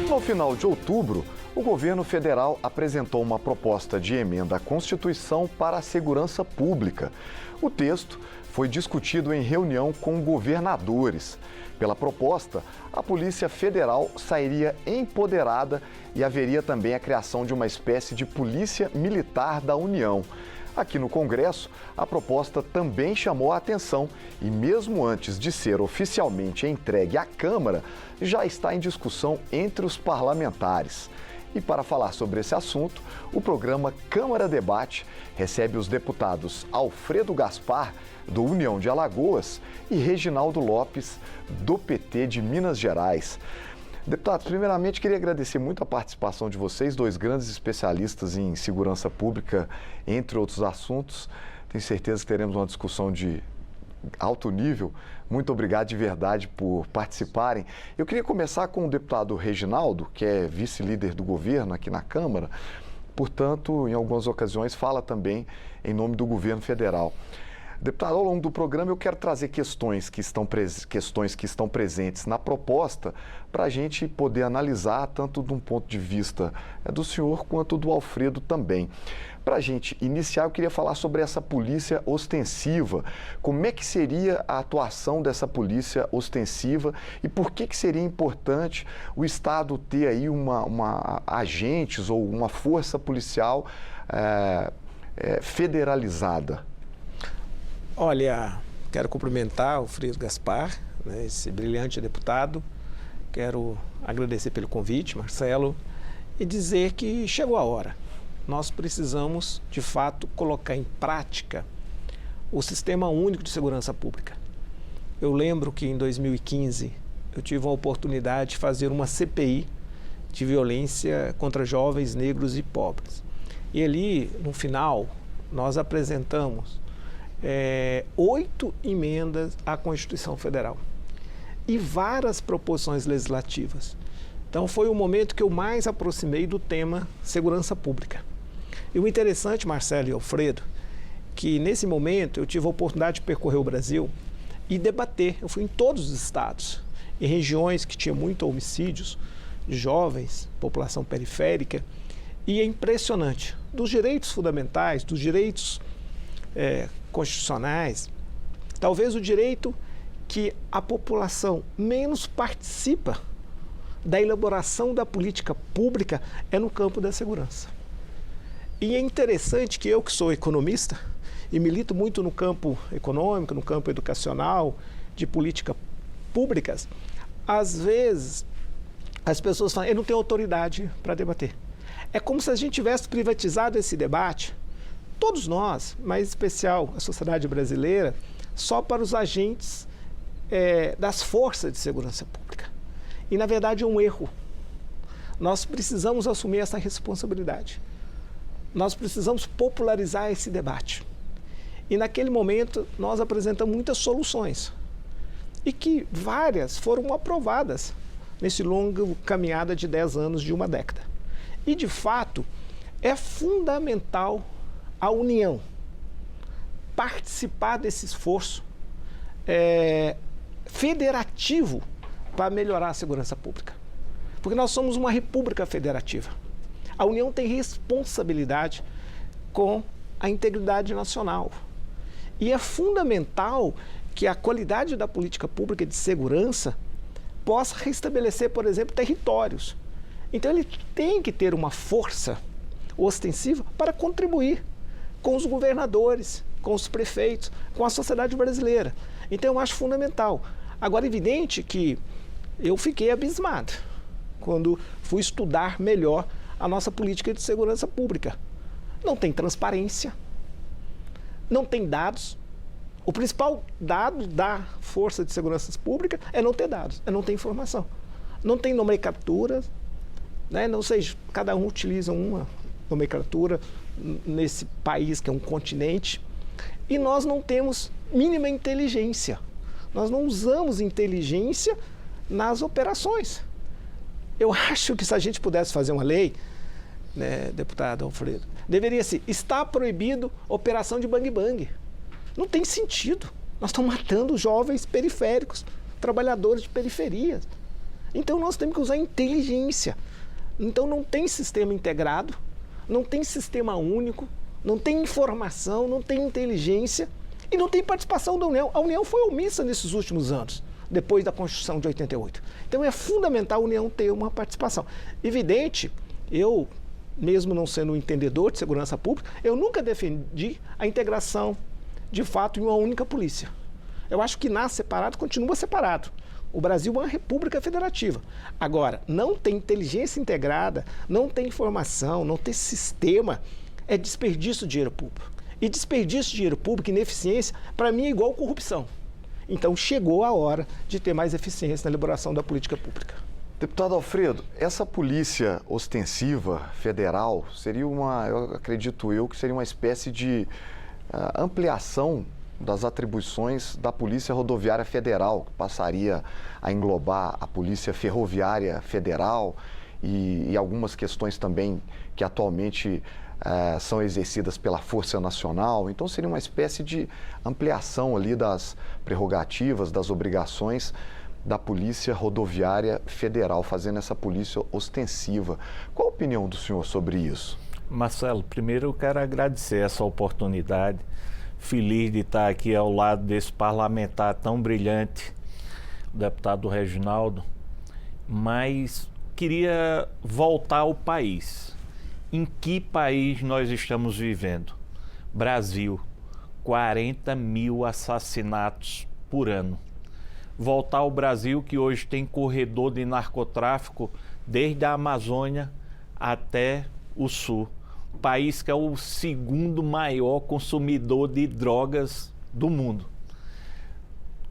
No final de outubro, o governo federal apresentou uma proposta de emenda à Constituição para a segurança pública. O texto foi discutido em reunião com governadores. Pela proposta, a Polícia Federal sairia empoderada e haveria também a criação de uma espécie de Polícia Militar da União. Aqui no Congresso, a proposta também chamou a atenção e, mesmo antes de ser oficialmente entregue à Câmara, já está em discussão entre os parlamentares. E para falar sobre esse assunto, o programa Câmara Debate recebe os deputados Alfredo Gaspar, do União de Alagoas, e Reginaldo Lopes, do PT de Minas Gerais. Deputados, primeiramente queria agradecer muito a participação de vocês, dois grandes especialistas em segurança pública, entre outros assuntos. Tenho certeza que teremos uma discussão de alto nível. Muito obrigado de verdade por participarem. Eu queria começar com o deputado Reginaldo, que é vice-líder do governo aqui na Câmara, portanto, em algumas ocasiões, fala também em nome do governo federal. Deputado, ao longo do programa eu quero trazer questões que estão presentes na proposta para a gente poder analisar, tanto de um ponto de vista do senhor quanto do Alfredo também. Para a gente iniciar, eu queria falar sobre essa polícia ostensiva. Como é que seria a atuação dessa polícia ostensiva e por que seria importante o Estado ter aí uma agentes ou uma força policial federalizada? Olha, quero cumprimentar o Alfredo Gaspar, né, esse brilhante deputado. Quero agradecer pelo convite, Marcelo, e dizer que chegou a hora. Nós precisamos, de fato, colocar em prática o Sistema Único de Segurança Pública. Eu lembro que em 2015 eu tive a oportunidade de fazer uma CPI de violência contra jovens, negros e pobres. E ali, no final, nós apresentamos 8 emendas à Constituição Federal e várias proposições legislativas. Então foi o momento que eu mais aproximei do tema segurança pública. E o interessante, Marcelo e Alfredo, que nesse momento eu tive a oportunidade de percorrer o Brasil e debater. Eu fui em todos os estados, em regiões que tinham muitos homicídios de jovens, população periférica, e é impressionante, dos direitos fundamentais, dos direitos constitucionais, talvez o direito que a população menos participa da elaboração da política pública é no campo da segurança. E é interessante que eu, que sou economista e milito muito no campo econômico, no campo educacional, de políticas públicas, às vezes as pessoas falam, eu não tenho autoridade para debater. É como se a gente tivesse privatizado esse debate, todos nós, mas em especial a sociedade brasileira, só para os agentes das forças de segurança pública. E, na verdade, é um erro. Nós precisamos assumir essa responsabilidade. Nós precisamos popularizar esse debate. E, naquele momento, nós apresentamos muitas soluções. E que várias foram aprovadas nesse longo caminhada de 10 anos, de uma década. E, de fato, é fundamental a União participar desse esforço federativo para melhorar a segurança pública. Porque nós somos uma república federativa. A União tem responsabilidade com a integridade nacional. E é fundamental que a qualidade da política pública de segurança possa restabelecer, por exemplo, territórios. Então ele tem que ter uma força ostensiva para contribuir com os governadores, com os prefeitos, com a sociedade brasileira. Então eu acho fundamental. Agora, é evidente que eu fiquei abismado quando fui estudar melhor a nossa política de segurança pública. Não tem transparência, não tem dados. O principal dado da Força de Segurança Pública é não ter dados, é não ter informação. Não tem nomenclatura, né? Não sei, cada um utiliza uma nomenclatura nesse país que é um continente, e nós não temos mínima inteligência. Nós não usamos inteligência nas operações. Eu acho que se a gente pudesse fazer uma lei, né, deputado Alfredo, deveria ser, está proibido operação de bang-bang. Não tem sentido. Nós estamos matando jovens periféricos, trabalhadores de periferias. Então nós temos que usar inteligência. Então não tem sistema integrado, não tem sistema único, não tem informação, não tem inteligência e não tem participação da União. A União foi omissa nesses últimos anos, depois da Constituição de 88. Então é fundamental a União ter uma participação. Evidente, eu, mesmo não sendo um entendedor de segurança pública, eu nunca defendi a integração, de fato, em uma única polícia. Eu acho que nasce separado, continua separado. O Brasil é uma república federativa. Agora, não tem inteligência integrada, não tem informação, não tem sistema, é desperdício de dinheiro público. E desperdício de dinheiro público, ineficiência, para mim é igual corrupção. Então, chegou a hora de ter mais eficiência na elaboração da política pública. Deputado Alfredo, essa polícia ostensiva federal seria eu acredito que seria uma espécie de ampliação das atribuições da Polícia Rodoviária Federal, que passaria a englobar a Polícia Ferroviária Federal e algumas questões também que atualmente são exercidas pela Força Nacional. Então seria uma espécie de ampliação ali das prerrogativas, das obrigações da Polícia Rodoviária Federal, fazendo essa polícia ostensiva. Qual a opinião do senhor sobre isso? Marcelo, primeiro eu quero agradecer essa oportunidade. Feliz de estar aqui ao lado desse parlamentar tão brilhante, o deputado Reginaldo, mas queria voltar ao país. Em que país nós estamos vivendo? Brasil, 40 mil assassinatos por ano. Voltar ao Brasil, que hoje tem corredor de narcotráfico desde a Amazônia até o Sul. País que é o segundo maior consumidor de drogas do mundo.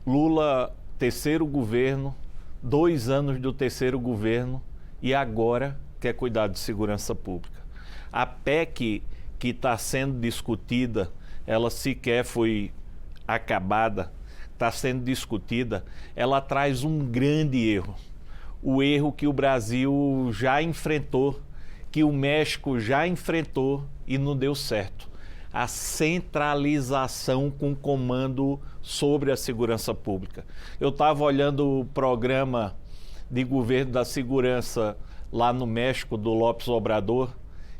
Lula, terceiro governo, 2 anos do terceiro governo e agora quer cuidar de segurança pública. A PEC que está sendo discutida, ela sequer foi acabada, está sendo discutida, ela traz um grande erro. O erro que o Brasil já enfrentou, que o México já enfrentou e não deu certo. A centralização com comando sobre a segurança pública. Eu estava olhando o programa de governo da segurança lá no México, do López Obrador,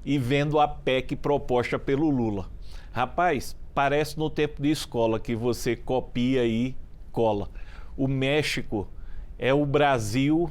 e vendo a PEC proposta pelo Lula. Rapaz, parece no tempo de escola que você copia e cola. O México é o Brasil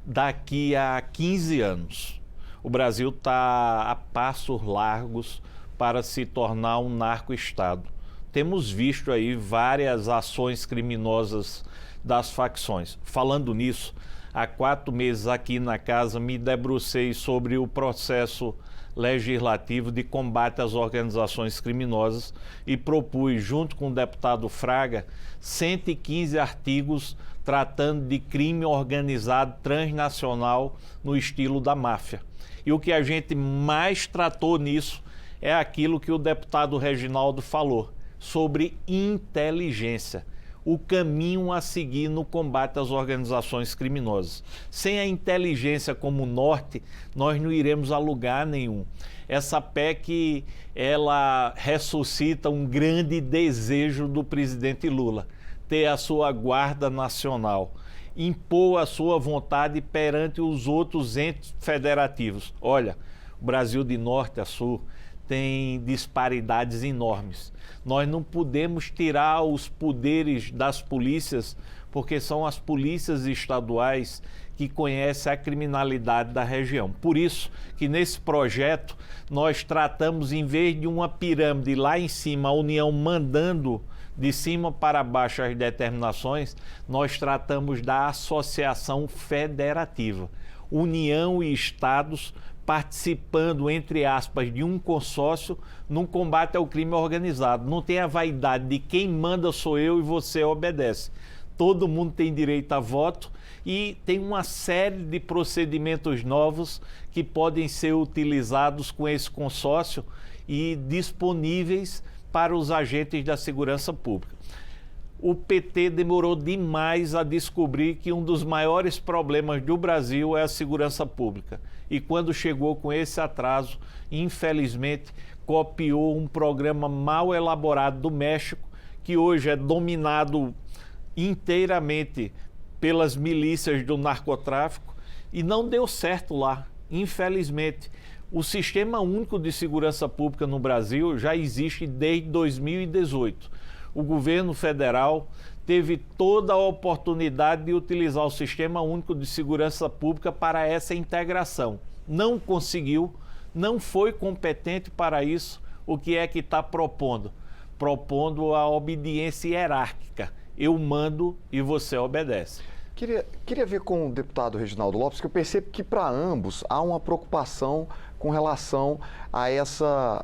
daqui a 15 anos. O Brasil está a passos largos para se tornar um narco-estado. Temos visto aí várias ações criminosas das facções. Falando nisso, há 4 meses aqui na casa me debrucei sobre o processo legislativo de combate às organizações criminosas e propus, junto com o deputado Fraga, 115 artigos tratando de crime organizado transnacional no estilo da máfia. E o que a gente mais tratou nisso é aquilo que o deputado Reginaldo falou, sobre inteligência, o caminho a seguir no combate às organizações criminosas. Sem a inteligência como norte, nós não iremos a lugar nenhum. Essa PEC, ela ressuscita um grande desejo do presidente Lula, ter a sua Guarda Nacional, impor a sua vontade perante os outros entes federativos. Olha, o Brasil de norte a sul tem disparidades enormes. Nós não podemos tirar os poderes das polícias, porque são as polícias estaduais que conhecem a criminalidade da região. Por isso que nesse projeto nós tratamos, em vez de uma pirâmide lá em cima, a União mandando de cima para baixo as determinações, nós tratamos da associação federativa. União e estados participando, entre aspas, de um consórcio no combate ao crime organizado. Não tem a vaidade de quem manda sou eu e você obedece. Todo mundo tem direito a voto e tem uma série de procedimentos novos que podem ser utilizados com esse consórcio e disponíveis para os agentes da segurança pública. o PT demorou demais a descobrir que um dos maiores problemas do Brasil é a segurança pública. E quando chegou com esse atraso, infelizmente, copiou um programa mal elaborado do México, que hoje é dominado inteiramente pelas milícias do narcotráfico, e não deu certo lá, infelizmente. O Sistema Único de Segurança Pública no Brasil já existe desde 2018. O governo federal teve toda a oportunidade de utilizar o Sistema Único de Segurança Pública para essa integração. Não conseguiu, não foi competente para isso. O que é que está propondo? Propondo a obediência hierárquica. Eu mando e você obedece. Queria ver com o deputado Reginaldo Lopes, que eu percebo que para ambos há uma preocupação com relação a essa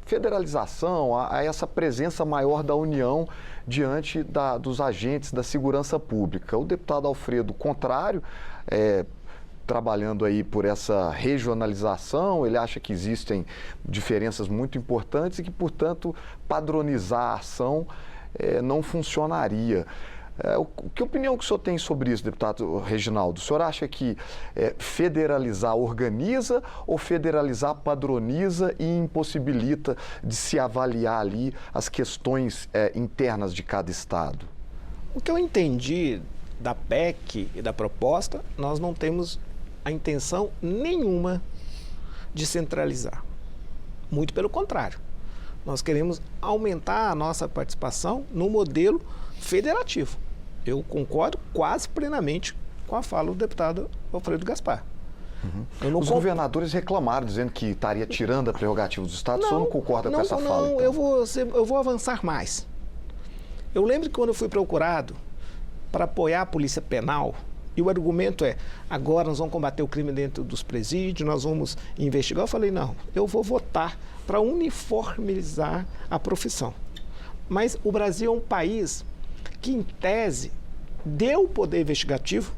federalização, a essa presença maior da União diante dos agentes da segurança pública. O deputado Alfredo, contrário, trabalhando aí por essa regionalização, ele acha que existem diferenças muito importantes e que, portanto, padronizar a ação não funcionaria. Que opinião que o senhor tem sobre isso, deputado Reginaldo? O senhor acha que federalizar organiza ou federalizar padroniza e impossibilita de se avaliar ali as questões internas de cada estado? O que eu entendi da PEC e da proposta, nós não temos a intenção nenhuma de centralizar. Muito pelo contrário. Nós queremos aumentar a nossa participação no modelo federativo. Eu concordo quase plenamente com a fala do deputado Alfredo Gaspar. Os governadores reclamaram, dizendo que estaria tirando a prerrogativa dos estados. O senhor não concorda com essa fala? Não, então? eu vou avançar mais. Eu lembro que quando eu fui procurado para apoiar a Polícia Penal, e o argumento é, agora nós vamos combater o crime dentro dos presídios, nós vamos investigar. Eu falei, não, eu vou votar para uniformizar a profissão. Mas o Brasil é um país que, em tese, deu o poder investigativo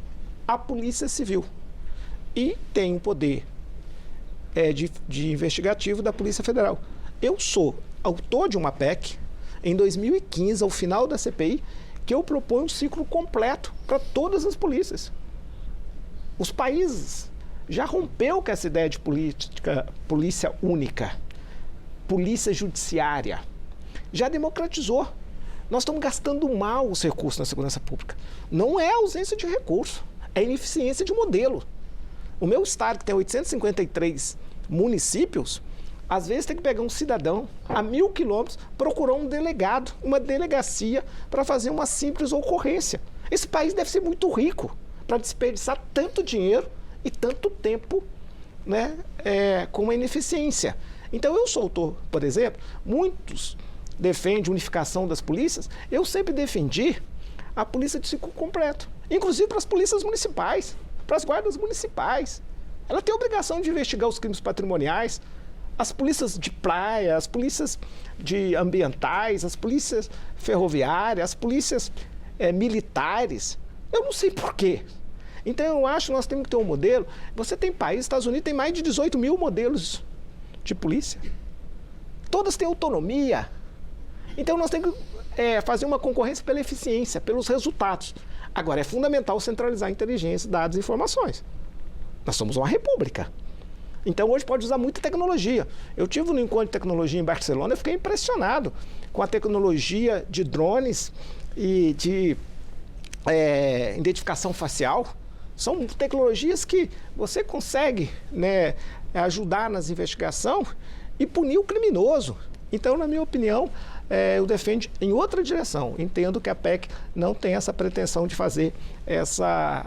à Polícia Civil e tem o poder de investigativo da Polícia Federal. Eu sou autor de uma PEC, em 2015, ao final da CPI, que eu proponho um ciclo completo para todas as polícias. Os países já rompeu com essa ideia de polícia única, polícia judiciária, já democratizou. Nós estamos gastando mal os recursos na segurança pública. Não é ausência de recurso, é ineficiência de modelo. O meu estado, que tem 853 municípios, às vezes tem que pegar um cidadão a 1.000 quilômetros, procurar um delegado, uma delegacia, para fazer uma simples ocorrência. Esse país deve ser muito rico para desperdiçar tanto dinheiro e tanto tempo, né, com uma ineficiência. Então, eu sou autor, por exemplo, muitos defendem unificação das polícias, eu sempre defendi a polícia de ciclo completo, inclusive para as polícias municipais, para as guardas municipais. Ela tem a obrigação de investigar os crimes patrimoniais, as polícias de praia, as polícias ambientais, as polícias ferroviárias, as polícias militares. Eu não sei por quê. Então, eu acho que nós temos que ter um modelo. Você tem países, Estados Unidos tem mais de 18 mil modelos de polícia. Todas têm autonomia. Então, nós temos que fazer uma concorrência pela eficiência, pelos resultados. Agora, é fundamental centralizar a inteligência, dados e informações. Nós somos uma república. Então, hoje pode usar muita tecnologia. Eu tive um encontro de tecnologia em Barcelona, eu fiquei impressionado com a tecnologia de drones e de identificação facial. São tecnologias que você consegue, né, ajudar nas investigações e punir o criminoso. Então, na minha opinião, eu defendo em outra direção. Entendo que a PEC não tem essa pretensão de fazer essa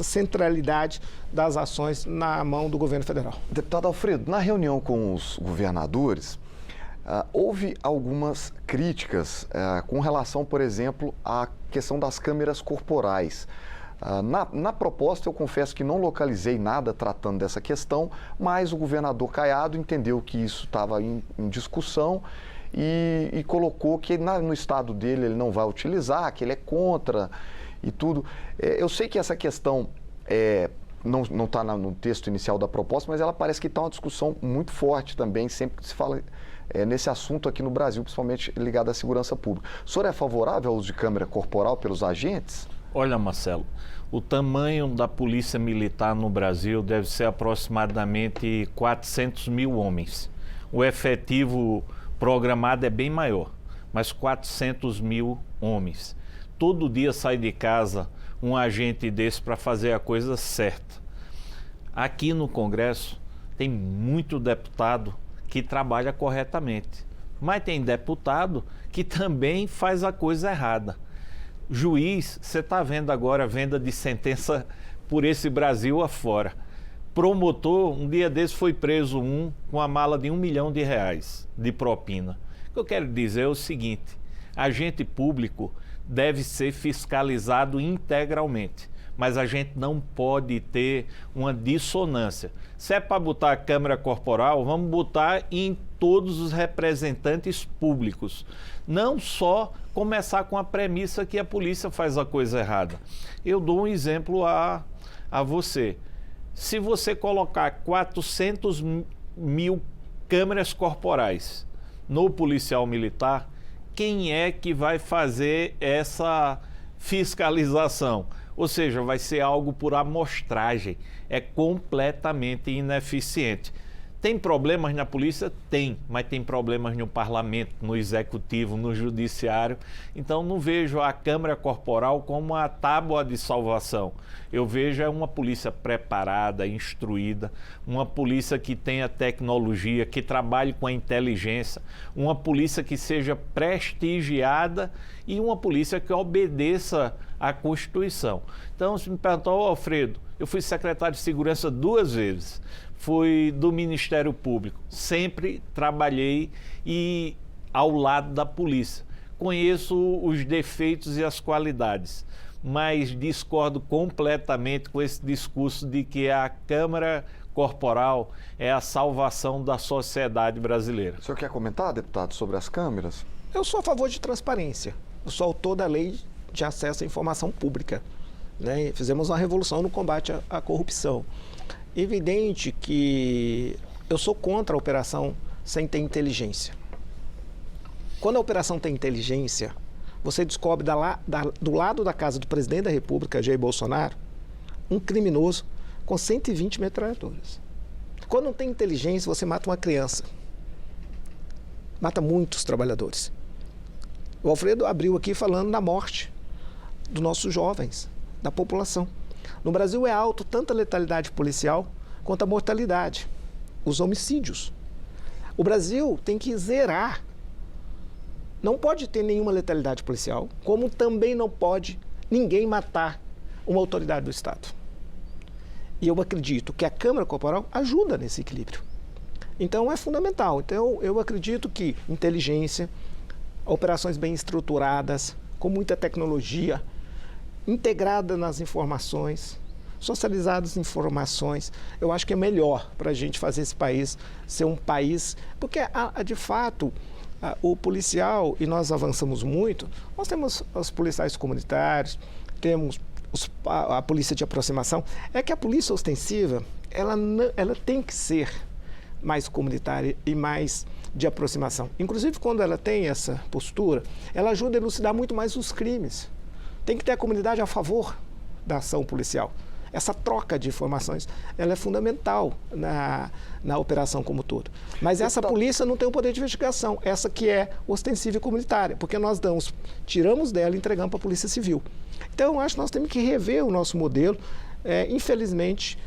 centralidade das ações na mão do governo federal. Deputado Alfredo, na reunião com os governadores, houve algumas críticas com relação, por exemplo, à questão das câmeras corporais. Na proposta, eu confesso que não localizei nada tratando dessa questão, mas o governador Caiado entendeu que isso estava em discussão e colocou que no estado dele ele não vai utilizar, que ele é contra e tudo. Eu sei que essa questão não está no texto inicial da proposta, mas ela parece que está uma discussão muito forte também, sempre que se fala nesse assunto aqui no Brasil, principalmente ligado à segurança pública. O senhor é favorável ao uso de câmera corporal pelos agentes? Olha, Marcelo, o tamanho da polícia militar no Brasil deve ser aproximadamente 400 mil homens. O efetivo programado é bem maior, mas 400 mil homens. Todo dia sai de casa um agente desse para fazer a coisa certa. Aqui no Congresso tem muito deputado que trabalha corretamente, mas tem deputado que também faz a coisa errada. Juiz, você está vendo agora a venda de sentença por esse Brasil afora. Promotor, um dia desse foi preso com a mala de R$1 milhão de propina. O que eu quero dizer é o seguinte, agente público deve ser fiscalizado integralmente, mas a gente não pode ter uma dissonância. Se é para botar a câmera corporal, vamos botar em todos os representantes públicos. Não só começar com a premissa que a polícia faz a coisa errada. Eu dou um exemplo a você. Se você colocar 400 mil câmeras corporais no policial militar, quem é que vai fazer essa fiscalização? Ou seja, vai ser algo por amostragem. É completamente ineficiente. Tem problemas na polícia? Tem, mas tem problemas no parlamento, no executivo, no judiciário. Então não vejo a câmara corporal como a tábua de salvação. Eu vejo uma polícia preparada, instruída, uma polícia que tenha tecnologia, que trabalhe com a inteligência, uma polícia que seja prestigiada e uma polícia que obedeça à Constituição. Então, se me perguntou, Alfredo, eu fui secretário de Segurança 2 vezes. Fui do Ministério Público, sempre trabalhei ao lado da polícia. Conheço os defeitos e as qualidades, mas discordo completamente com esse discurso de que a Câmara Corporal é a salvação da sociedade brasileira. O senhor quer comentar, deputado, sobre as câmeras? Eu sou a favor de transparência. Eu sou autor da lei de acesso à informação pública, né? Fizemos uma revolução no combate à corrupção. Evidente que eu sou contra a operação sem ter inteligência. Quando a operação tem inteligência, você descobre do lado da casa do presidente da República, Jair Bolsonaro, um criminoso com 120 metralhadoras. Quando não tem inteligência, você mata uma criança. Mata muitos trabalhadores. O Alfredo abriu aqui falando da morte dos nossos jovens, da população. No Brasil é alto tanto a letalidade policial quanto a mortalidade, os homicídios. O Brasil tem que zerar. Não pode ter nenhuma letalidade policial, como também não pode ninguém matar uma autoridade do Estado. E eu acredito que a Câmara Corporal ajuda nesse equilíbrio. Então é fundamental. Então eu acredito que inteligência, operações bem estruturadas, com muita tecnologia, integrada nas informações, socializadas informações, eu acho que é melhor para a gente fazer esse país ser um país, porque de fato o policial, e nós avançamos muito, nós temos os policiais comunitários, temos a polícia de aproximação, é que a polícia ostensiva, ela tem que ser mais comunitária e mais de aproximação. Inclusive, quando ela tem essa postura, ela ajuda a elucidar muito mais os crimes. Tem que ter a comunidade a favor da ação policial. Essa troca de informações, ela é fundamental na operação como um todo. Mas essa polícia não tem o poder de investigação, essa que é ostensiva e comunitária, porque nós tiramos dela e entregamos para a Polícia Civil. Então, eu acho que nós temos que rever o nosso modelo. Infelizmente,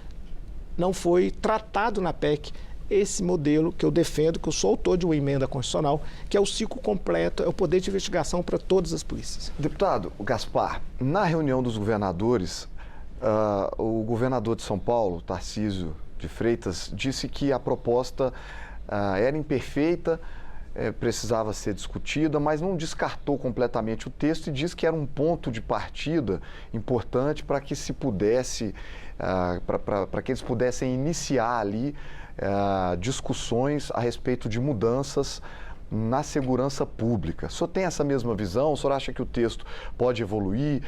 não foi tratado na PEC esse modelo que eu defendo, que eu sou autor de uma emenda constitucional, que é o ciclo completo, é o poder de investigação para todas as polícias. Deputado Gaspar, na reunião dos governadores, o governador de São Paulo, Tarcísio de Freitas, disse que a proposta era imperfeita, precisava ser discutida, mas não descartou completamente o texto e disse que era um ponto de partida importante para que se pudesse, para que eles pudessem iniciar ali discussões a respeito de mudanças na segurança pública. O senhor tem essa mesma visão? O senhor acha que o texto pode evoluir?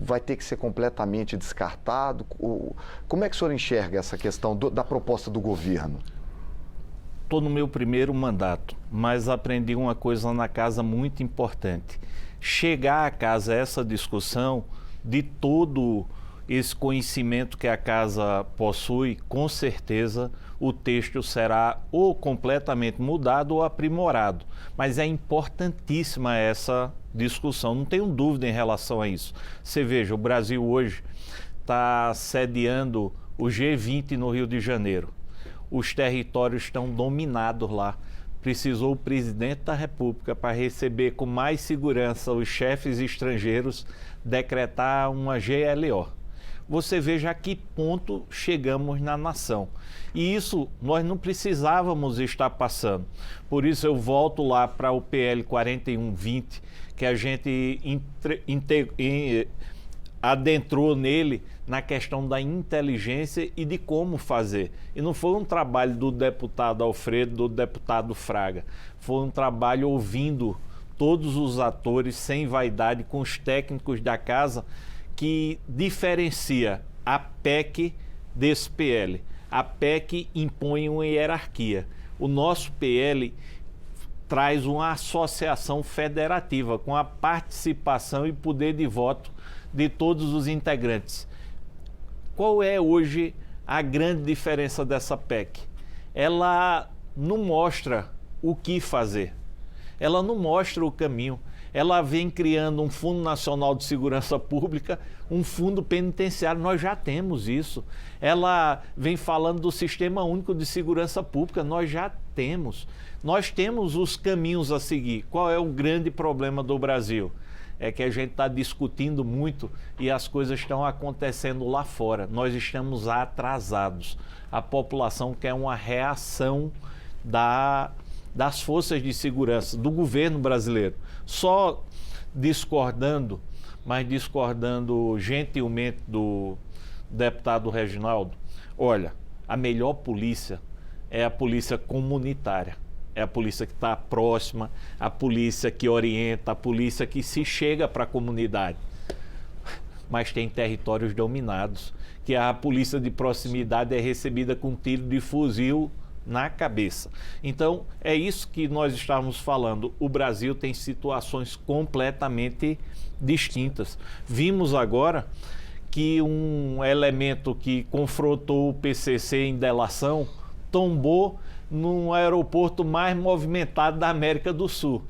Vai ter que ser completamente descartado? Como é que o senhor enxerga essa questão da proposta do governo? Estou no meu primeiro mandato, mas aprendi uma coisa na casa muito importante. Chegar à casa essa discussão de todo esse conhecimento que a casa possui, com certeza o texto será ou completamente mudado ou aprimorado. Mas é importantíssima essa discussão, não tenho dúvida em relação a isso. Você veja, o Brasil hoje está sediando o G20 no Rio de Janeiro. Os territórios estão dominados lá. Precisou o presidente da República, para receber com mais segurança os chefes estrangeiros, decretar uma GLO. Você veja a que ponto chegamos na nação. E isso nós não precisávamos estar passando. Por isso eu volto lá para o PL 4120, que a gente adentrou nele na questão da inteligência e de como fazer. E não foi um trabalho do deputado Alfredo, do deputado Fraga. Foi um trabalho ouvindo todos os atores, sem vaidade, com os técnicos da casa, que diferencia a PEC desse PL. A PEC impõe uma hierarquia. O nosso PL traz uma associação federativa com a participação e poder de voto de todos os integrantes. Qual é hoje a grande diferença dessa PEC? Ela não mostra o que fazer, ela não mostra o caminho. Ela vem criando um Fundo Nacional de Segurança Pública, um fundo penitenciário, nós já temos isso. Ela vem falando do Sistema Único de Segurança Pública, nós já temos. Nós temos os caminhos a seguir. Qual é o grande problema do Brasil? É que a gente está discutindo muito e as coisas estão acontecendo lá fora. Nós estamos atrasados. A população quer uma reação das forças de segurança, do governo brasileiro. Só discordando, mas discordando gentilmente do deputado Reginaldo, olha, a melhor polícia é a polícia comunitária. É a polícia que está próxima, a polícia que orienta, a polícia que se chega para a comunidade. Mas tem territórios dominados, que a polícia de proximidade é recebida com tiro de fuzil na cabeça. Então, é isso que nós estávamos falando. O Brasil tem situações completamente distintas. Vimos agora que um elemento que confrontou o PCC em delação tombou no aeroporto mais movimentado da América do Sul,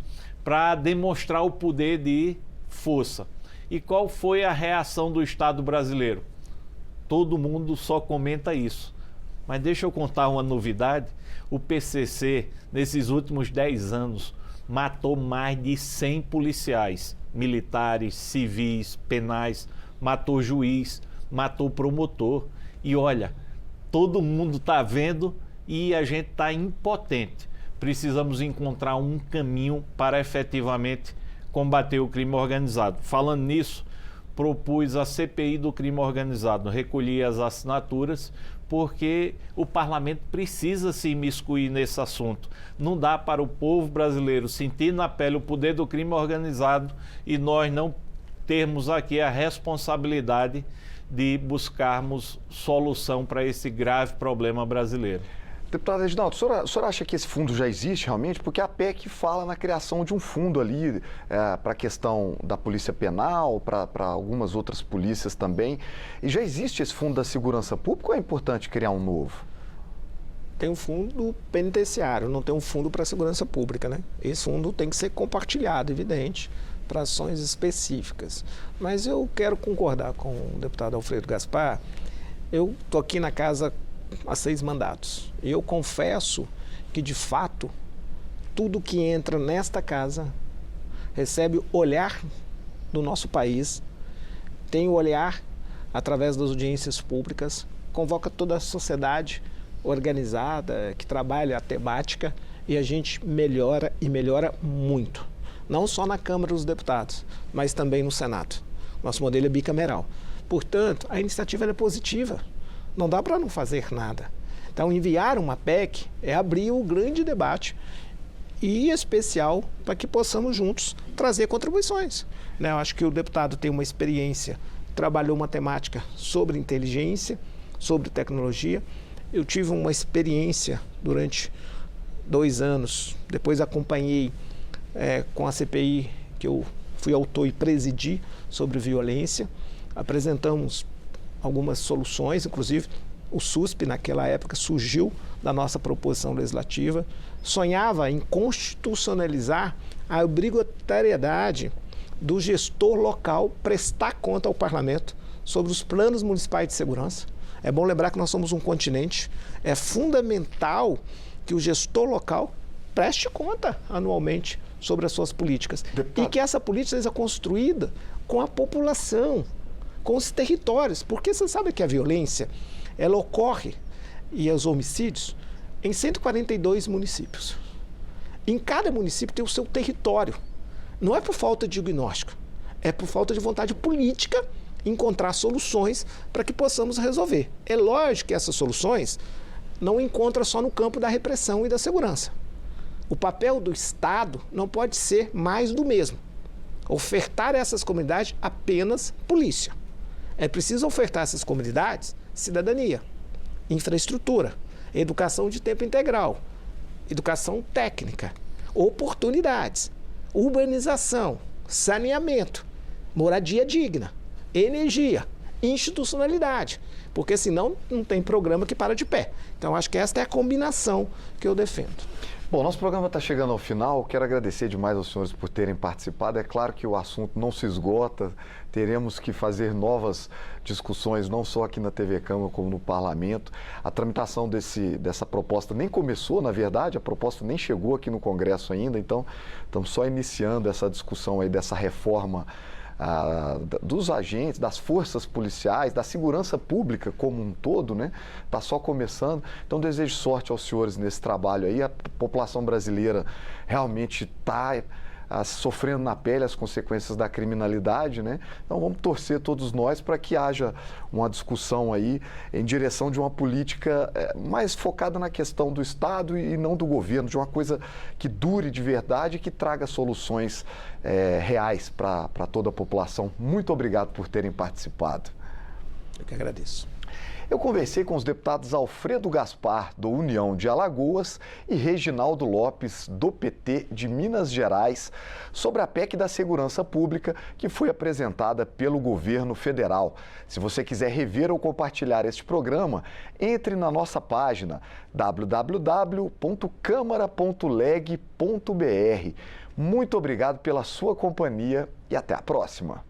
para demonstrar o poder de força. E qual foi a reação do Estado brasileiro? Todo mundo só comenta isso. Mas deixa eu contar uma novidade. O PCC, nesses últimos 10 anos, matou mais de 100 policiais, militares, civis, penais, matou juiz, matou promotor. E olha, todo mundo está vendo e a gente está impotente. Precisamos encontrar um caminho para efetivamente combater o crime organizado. Falando nisso, propus a CPI do crime organizado, recolhi as assinaturas, porque o parlamento precisa se imiscuir nesse assunto. Não dá para o povo brasileiro sentir na pele o poder do crime organizado e nós não termos aqui a responsabilidade de buscarmos solução para esse grave problema brasileiro. Deputado Reginaldo, o senhor acha que esse fundo já existe realmente? Porque a PEC fala na criação de um fundo ali para a questão da polícia penal, para algumas outras polícias também. E já existe esse fundo da segurança pública ou é importante criar um novo? Tem um fundo penitenciário, não tem um fundo para a segurança pública, né? Esse fundo tem que ser compartilhado, evidente, para ações específicas. Mas eu quero concordar com o deputado Alfredo Gaspar. Eu estou aqui na casa há 6 mandatos. E eu confesso que, de fato, tudo que entra nesta casa recebe o olhar do nosso país, tem o olhar através das audiências públicas, convoca toda a sociedade organizada, que trabalha a temática, e a gente melhora e melhora muito. Não só na Câmara dos Deputados, mas também no Senado. Nosso modelo é bicameral. Portanto, a iniciativa é positiva. Não dá para não fazer nada. Então, enviar uma PEC é abrir o grande debate. e especial para que possamos juntos trazer contribuições. Né? Eu acho que o deputado tem uma experiência, trabalhou uma temática sobre inteligência, sobre tecnologia. Eu tive uma experiência durante 2 anos, depois acompanhei com a CPI, que eu fui autor e presidi, sobre violência. Apresentamos algumas soluções, inclusive o SUSP, naquela época, surgiu da nossa proposição legislativa. Sonhava em constitucionalizar a obrigatoriedade do gestor local prestar conta ao parlamento sobre os planos municipais de segurança. É bom lembrar que nós somos um continente. É fundamental que o gestor local preste conta anualmente sobre as suas políticas. E que essa política seja construída com a população, com os territórios. Porque você sabe que a violência, ela ocorre, e os homicídios, em 142 municípios. Em cada município tem o seu território. Não é por falta de diagnóstico, é por falta de vontade política encontrar soluções para que possamos resolver. É lógico que essas soluções não encontram só no campo da repressão e da segurança. O papel do Estado não pode ser mais do mesmo. Ofertar a essas comunidades apenas polícia. É preciso ofertar a essas comunidades cidadania, infraestrutura, educação de tempo integral, educação técnica, oportunidades, urbanização, saneamento, moradia digna, energia, institucionalidade, porque senão não tem programa que para de pé. Então acho que esta é a combinação que eu defendo. Bom, nosso programa está chegando ao final. Quero agradecer demais aos senhores por terem participado. É claro que o assunto não se esgota. Teremos que fazer novas discussões, não só aqui na TV Câmara, como no Parlamento. A tramitação dessa proposta nem começou, na verdade, a proposta nem chegou aqui no Congresso ainda. Então, estamos só iniciando essa discussão aí dessa reforma dos agentes, das forças policiais, da segurança pública como um todo, né? Está só começando. Então, desejo sorte aos senhores nesse trabalho aí. A população brasileira realmente está sofrendo na pele as consequências da criminalidade, né? Então, vamos torcer todos nós para que haja uma discussão aí em direção de uma política mais focada na questão do Estado e não do governo, de uma coisa que dure de verdade e que traga soluções reais para toda a população. Muito obrigado por terem participado. Eu que agradeço. Eu conversei com os deputados Alfredo Gaspar, do União de Alagoas, e Reginaldo Lopes, do PT de Minas Gerais, sobre a PEC da Segurança Pública que foi apresentada pelo governo federal. Se você quiser rever ou compartilhar este programa, entre na nossa página www.câmara.leg.br. Muito obrigado pela sua companhia e até a próxima.